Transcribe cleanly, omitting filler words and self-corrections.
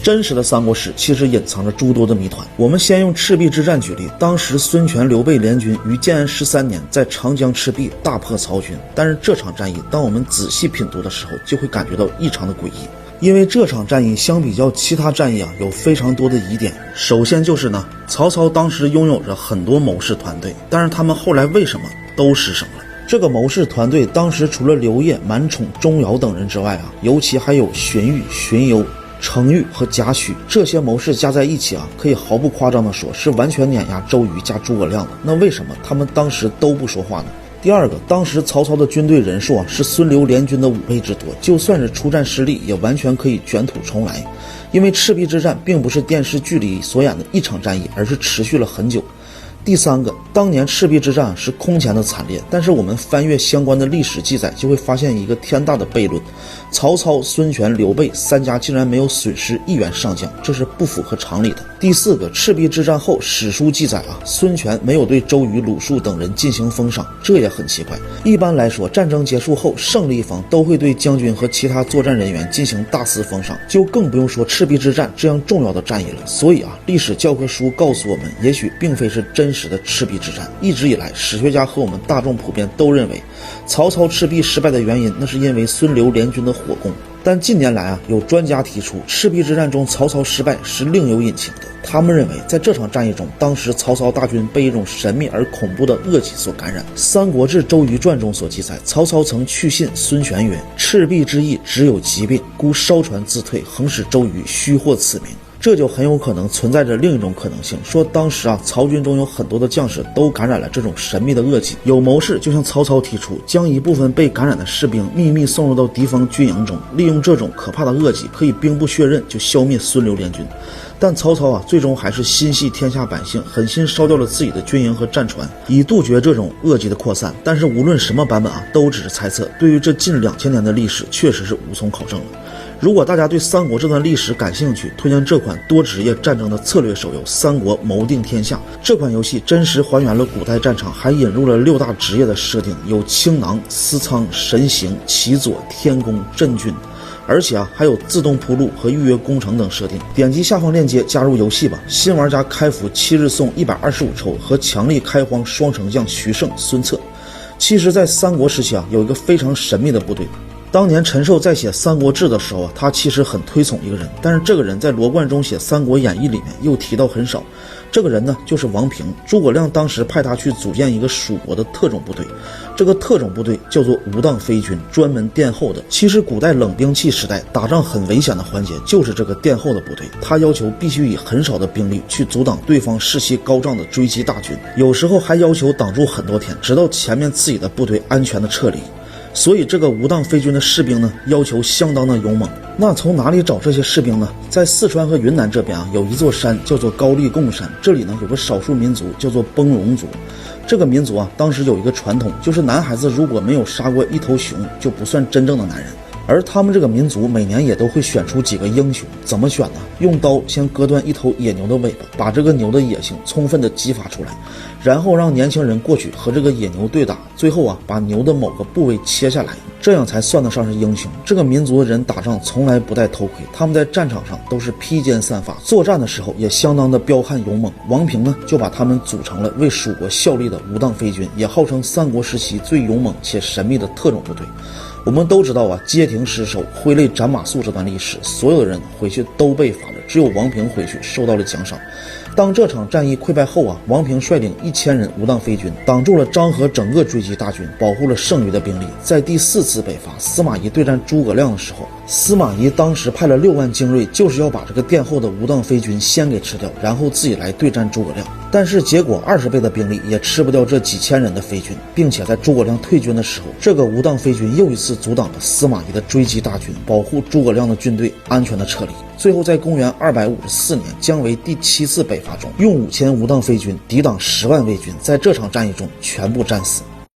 真实的三国史其实隐藏着诸多的谜团。我们先用赤壁之战举例，当时孙权、刘备联军于建安13年在长江赤壁大破曹军，但是这场战役当我们仔细品读的时候，就会感觉到异常的诡异。因为这场战役相比较其他战役有非常多的疑点。首先就是呢，曹操当时拥有着很多谋士团队，但是他们后来为什么都失声了？这个谋士团队当时除了刘烨、满宠、钟繇等人之外尤其还有荀彧、荀攸、程昱和贾诩，这些谋士加在一起可以毫不夸张地说是完全碾压周瑜加诸葛亮的。那为什么他们当时都不说话呢？第二个，当时曹操的军队人数是孙刘联军的5倍之多，就算是出战失利，也完全可以卷土重来。因为赤壁之战并不是电视剧里所演的一场战役，而是持续了很久。第三个，当年赤壁之战是空前的惨烈，但是我们翻阅相关的历史记载，就会发现一个天大的悖论：曹操、孙权、刘备3家竟然没有损失1员上将，这是不符合常理的。第四个，赤壁之战后史书记载孙权没有对周瑜、鲁肃等人进行封赏，这也很奇怪。一般来说，战争结束后，胜利方都会对将军和其他作战人员进行大肆封赏，就更不用说赤壁之战这样重要的战役了。所以历史教科书告诉我们，也许并非是真实的赤壁之战。一直以来，史学家和我们大众普遍都认为，曹操赤壁失败的原因，那是因为孙刘联军的火攻。但近年来有专家提出，赤壁之战中曹操失败是另有隐情的。他们认为，在这场战役中，当时曹操大军被一种神秘而恐怖的恶疾所感染。《三国志·周瑜传》中所记载，曹操曾去信孙权曰：“赤壁之役只有疾病，故烧船自退，横使周瑜虚获此名。”这就很有可能存在着另一种可能性，说当时曹军中有很多的将士都感染了这种神秘的恶疾。有谋士就向曹操提出，将一部分被感染的士兵秘密送入到敌方军营中，利用这种可怕的恶疾，可以兵不血刃就消灭孙刘联军。但曹操最终还是心系天下百姓，狠心烧掉了自己的军营和战船，以杜绝这种恶疾的扩散。但是无论什么版本都只是猜测，对于这近2000年的历史确实是无从考证了。如果大家对三国这段历史感兴趣，推荐这款多职业战争的策略手游《三国谋定天下》。这款游戏真实还原了古代战场，还引入了6大职业的设定，有青囊、司仓、神行、骑佐、天公、镇军，而且还有自动铺路和预约攻城等设定。点击下方链接加入游戏吧！新玩家开服7日送125抽和强力开荒双城将徐盛、孙策。其实在三国时期有一个非常神秘的部队。当年陈寿在写《三国志》的时候他其实很推崇一个人，但是这个人在罗贯中写《三国演义》里面又提到很少。这个人呢，就是王平。诸葛亮当时派他去组建一个蜀国的特种部队，这个特种部队叫做无当飞军，专门殿后的。其实古代冷兵器时代打仗很危险的环节就是这个殿后的部队，他要求必须以很少的兵力去阻挡对方士气高涨的追击大军，有时候还要求挡住很多天，直到前面自己的部队安全的撤离。所以这个无当飞军的士兵呢，要求相当的勇猛。那从哪里找这些士兵呢？在四川和云南这边有一座山叫做高丽贡山，这里呢有个少数民族叫做崩戎族。这个民族当时有一个传统，就是男孩子如果没有杀过一头熊，就不算真正的男人。而他们这个民族每年也都会选出几个英雄，怎么选呢？用刀先割断一头野牛的尾巴，把这个牛的野性充分的激发出来，然后让年轻人过去和这个野牛对打，最后把牛的某个部位切下来，这样才算得上是英雄。这个民族的人打仗从来不戴头盔，他们在战场上都是披肩散发，作战的时候也相当的彪悍勇猛。王平呢就把他们组成了为蜀国效力的无当飞军，也号称三国时期最勇猛且神秘的特种部队。我们都知道街亭失守、挥泪斩马谡这段历史，所有的人回去都被罚了，只有王平回去受到了奖赏。当这场战役溃败后王平率领1000人无当飞军，挡住了张合整个追击大军，保护了剩余的兵力。在第4次北伐，司马懿对战诸葛亮的时候，司马懿当时派了6万精锐，就是要把这个殿后的无当飞军先给吃掉，然后自己来对战诸葛亮。但是结果20倍的兵力也吃不掉这几千人的飞军，并且在诸葛亮退军的时候，这个无当飞军又一次阻挡了司马懿的追击大军，保护诸葛亮的军队安全的撤离。最后在公元254年，姜维第7次北伐中，用5000无当飞军抵挡10万魏军，在这场战役中全部战死。